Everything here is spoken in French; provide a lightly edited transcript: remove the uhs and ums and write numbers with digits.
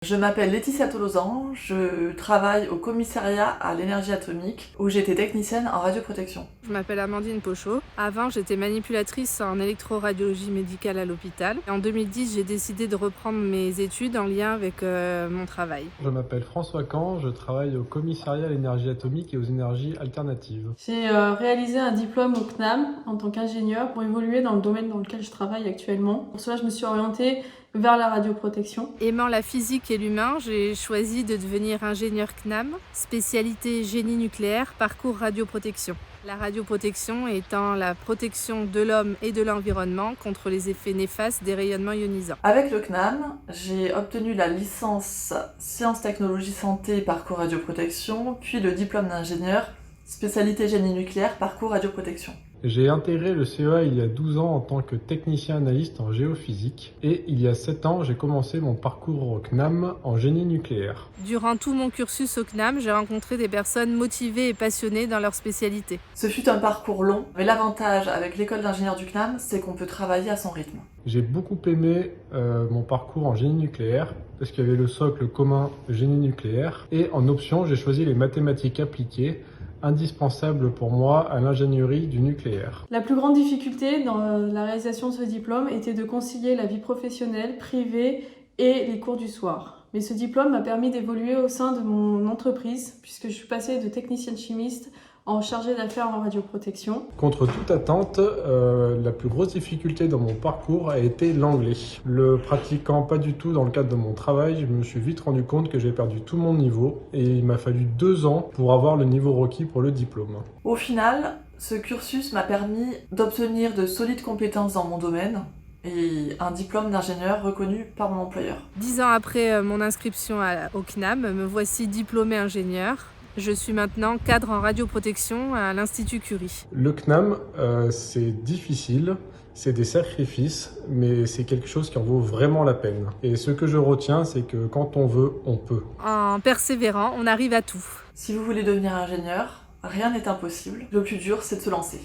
Je m'appelle Laetitia Tolosan, je travaille au commissariat à l'énergie atomique où j'étais technicienne en radioprotection. Je m'appelle Amandine Pochot. Avant, j'étais manipulatrice en électroradiologie médicale à l'hôpital. Et en 2010, j'ai décidé de reprendre mes études en lien avec mon travail. Je m'appelle François Camp, je travaille au commissariat à l'énergie atomique et aux énergies alternatives. J'ai réalisé un diplôme au CNAM en tant qu'ingénieur pour évoluer dans le domaine dans lequel je travaille actuellement. Pour cela, je me suis orientée vers la radioprotection. Aimant la physique et l'humain, j'ai choisi de devenir ingénieur CNAM, spécialité génie nucléaire, parcours radioprotection. La radioprotection étant la protection de l'homme et de l'environnement contre les effets néfastes des rayonnements ionisants. Avec le CNAM, j'ai obtenu la licence Sciences, Technologies, Santé, parcours radioprotection, puis le diplôme d'ingénieur, spécialité génie nucléaire, parcours radioprotection. J'ai intégré le CEA il y a 12 ans en tant que technicien analyste en géophysique et il y a 7 ans, j'ai commencé mon parcours au CNAM en génie nucléaire. Durant tout mon cursus au CNAM, j'ai rencontré des personnes motivées et passionnées dans leur spécialité. Ce fut un parcours long, mais l'avantage avec l'école d'ingénieur du CNAM, c'est qu'on peut travailler à son rythme. J'ai beaucoup aimé mon parcours en génie nucléaire parce qu'il y avait le socle commun génie nucléaire et en option, j'ai choisi les mathématiques appliquées, indispensable pour moi à l'ingénierie du nucléaire. La plus grande difficulté dans la réalisation de ce diplôme était de concilier la vie professionnelle, privée et les cours du soir. Mais ce diplôme m'a permis d'évoluer au sein de mon entreprise puisque je suis passée de technicienne chimiste en chargée d'affaires en radioprotection. Contre toute attente, la plus grosse difficulté dans mon parcours a été l'anglais. Le pratiquant pas du tout dans le cadre de mon travail, je me suis vite rendu compte que j'ai perdu tout mon niveau et il m'a fallu 2 ans pour avoir le niveau requis pour le diplôme. Au final, ce cursus m'a permis d'obtenir de solides compétences dans mon domaine et un diplôme d'ingénieur reconnu par mon employeur. 10 ans après mon inscription au CNAM, me voici diplômée ingénieure. Je suis maintenant cadre en radioprotection à l'Institut Curie. Le CNAM, c'est difficile, c'est des sacrifices, mais c'est quelque chose qui en vaut vraiment la peine. Et ce que je retiens, c'est que quand on veut, on peut. En persévérant, on arrive à tout. Si vous voulez devenir ingénieur, rien n'est impossible. Le plus dur, c'est de se lancer.